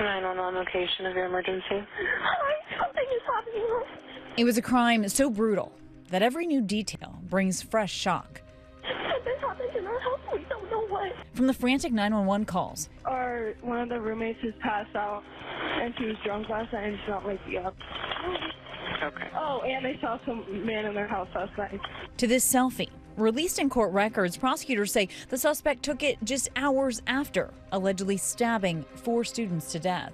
911 location of your emergency. Something is happening. It was a crime so brutal that every new detail brings fresh shock. Something happened in our house. We don't know what. From the frantic 911 calls, One of the roommates has passed out, and she was drunk last night and she's not waking up. Okay. Oh, and they saw some man in their house last night. to this selfie. Released in court records, prosecutors say the suspect took it just hours after allegedly stabbing 4 students to death.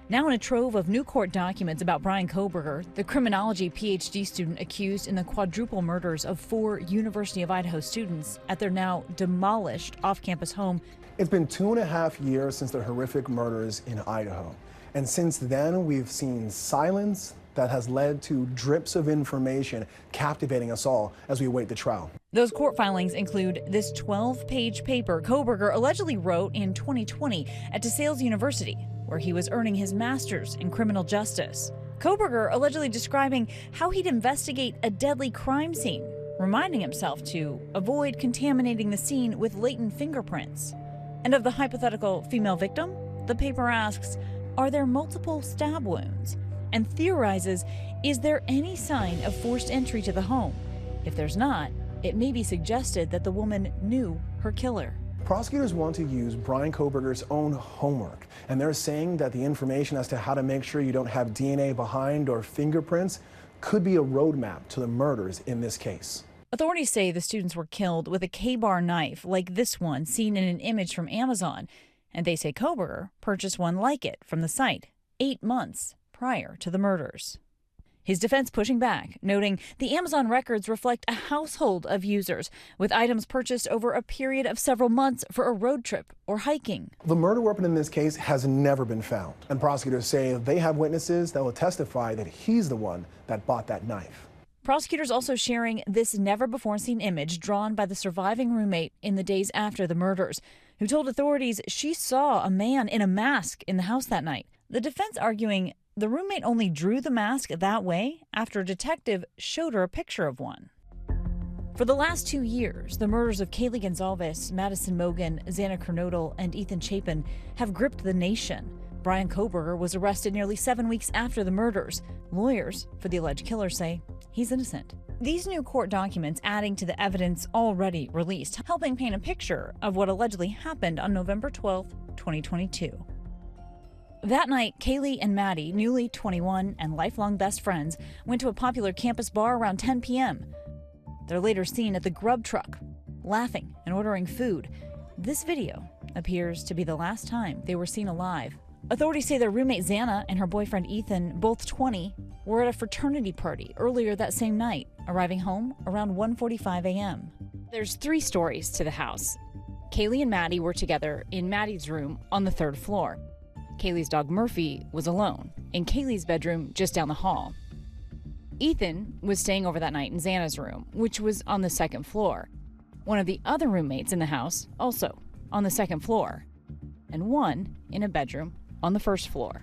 Now in a trove of new court documents about Brian Kohberger, the criminology PhD student accused in the quadruple murders of 4 University of Idaho students at their now demolished off-campus home. It's been 2.5 years since the horrific murders in Idaho. And since then, we've seen silence that has led to drips of information captivating us all as we await the trial. Those court filings include this 12-page paper Kohberger allegedly wrote in 2020 at DeSales University, where he was earning his master's in criminal justice. Kohberger allegedly describing how he'd investigate a deadly crime scene, reminding himself to avoid contaminating the scene with latent fingerprints. And of the hypothetical female victim, the paper asks, are there multiple stab wounds? And theorizes, is there any sign of forced entry to the home? If there's not, it may be suggested that the woman knew her killer. Prosecutors want to use Brian Kohberger's own homework, and they're saying that the information as to how to make sure you don't have DNA behind or fingerprints could be a roadmap to the murders in this case. Authorities say the students were killed with a K-bar knife like this one seen in an image from Amazon, and they say Kohberger purchased one like it from the site 8 months prior to the murders. His defense pushing back, noting the Amazon records reflect a household of users with items purchased over a period of several months for a road trip or hiking. The murder weapon in this case has never been found, and prosecutors say they have witnesses that will testify that he's the one that bought that knife. Prosecutors also sharing this never-before-seen image drawn by the surviving roommate in the days after the murders, who told authorities she saw a man in a mask in the house that night. The defense arguing the roommate only drew the mask that way after a detective showed her a picture of one. For the last 2 years, the murders of Kaylee Gonzalez, Madison Mogan, Xana Kernodle, and Ethan Chapin have gripped the nation. Brian Kohberger was arrested nearly 7 weeks after the murders. Lawyers for the alleged killer say he's innocent. These new court documents adding to the evidence already released, helping paint a picture of what allegedly happened on November 12, 2022. That night, Kaylee and Maddie, newly 21 and lifelong best friends, went to a popular campus bar around 10 p.m. They're later seen at the grub truck, laughing and ordering food. This video appears to be the last time they were seen alive. Authorities say their roommate Xana and her boyfriend Ethan, both 20, were at a fraternity party earlier that same night, arriving home around 1:45 a.m. There's 3 stories to the house. Kaylee and Maddie were together in Maddie's room on the 3rd floor. Kaylee's dog Murphy was alone in Kaylee's bedroom just down the hall. Ethan was staying over that night in Xana's room, which was on the 2nd floor. One of the other roommates in the house also on the 2nd floor, and one in a bedroom on the 1st floor.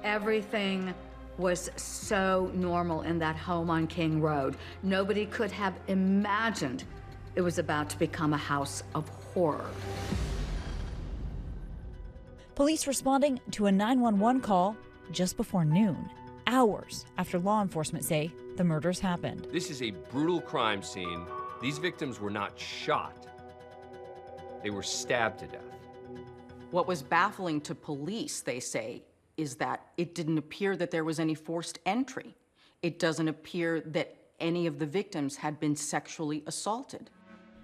Everything was so normal in that home on King Road. Nobody could have imagined it was about to become a house of horror. Police responding to a 911 call just before noon, hours after law enforcement say the murders happened. This is a brutal crime scene. These victims were not shot. They were stabbed to death. What was baffling to police, they say, is that it didn't appear that there was any forced entry. It doesn't appear that any of the victims had been sexually assaulted.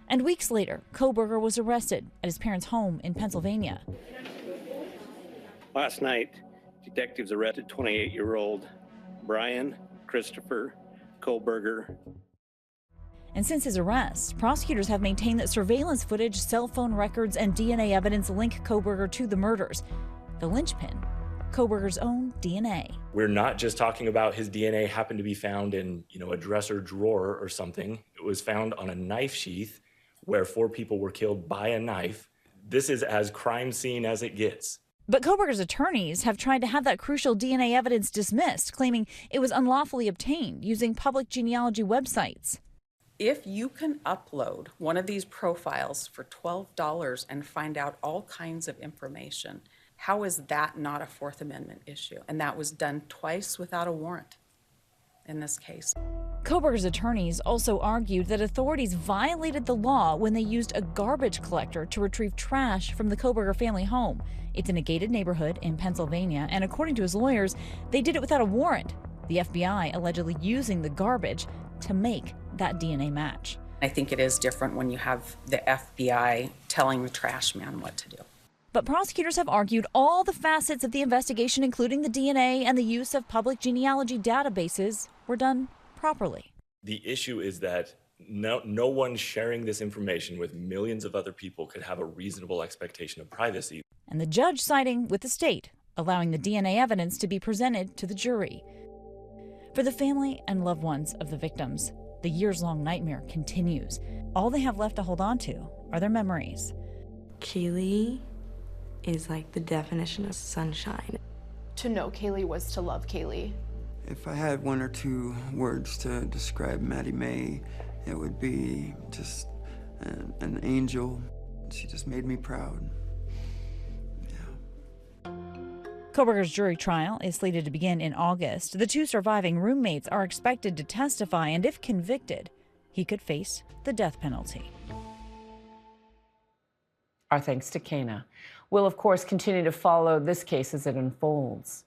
And weeks later, Kohberger was arrested at his parents' home in Pennsylvania. Last night, detectives arrested 28-year-old Brian Christopher Kohberger. And since his arrest, prosecutors have maintained that surveillance footage, cell phone records, and DNA evidence link Kohberger to the murders. The linchpin, Kohberger's own DNA. We're not just talking about his DNA happened to be found in, a dresser drawer or something. It was found on a knife sheath where 4 people were killed by a knife. This is as crime scene as it gets. But Kohberger's attorneys have tried to have that crucial DNA evidence dismissed, claiming it was unlawfully obtained using public genealogy websites. If you can upload one of these profiles for $12 and find out all kinds of information, How is that not a Fourth Amendment issue? And that was done twice without a warrant in this case. Kohberger's attorneys also argued that authorities violated the law when they used a garbage collector to retrieve trash from the Kohberger family home. It's in a gated neighborhood in Pennsylvania, and according to his lawyers, they did it without a warrant. The FBI allegedly using the garbage to make that DNA match. I think it is different when you have the FBI telling the trash man what to do. But prosecutors have argued all the facets of the investigation, including the DNA and the use of public genealogy databases, were done properly. The issue is that no one sharing this information with millions of other people could have a reasonable expectation of privacy. And the judge siding with the state, allowing the DNA evidence to be presented to the jury. For the family and loved ones of the victims, the years-long nightmare continues. All they have left to hold on to are their memories. Kaylee is like the definition of sunshine. To know Kaylee was to love Kaylee. If I had one or two words to describe Maddie Mae, it would be just an angel. She just made me proud. Yeah. Kohberger's jury trial is slated to begin in August. The two surviving roommates are expected to testify, and if convicted, he could face the death penalty. Our thanks to Kana. We'll, of course, continue to follow this case as it unfolds.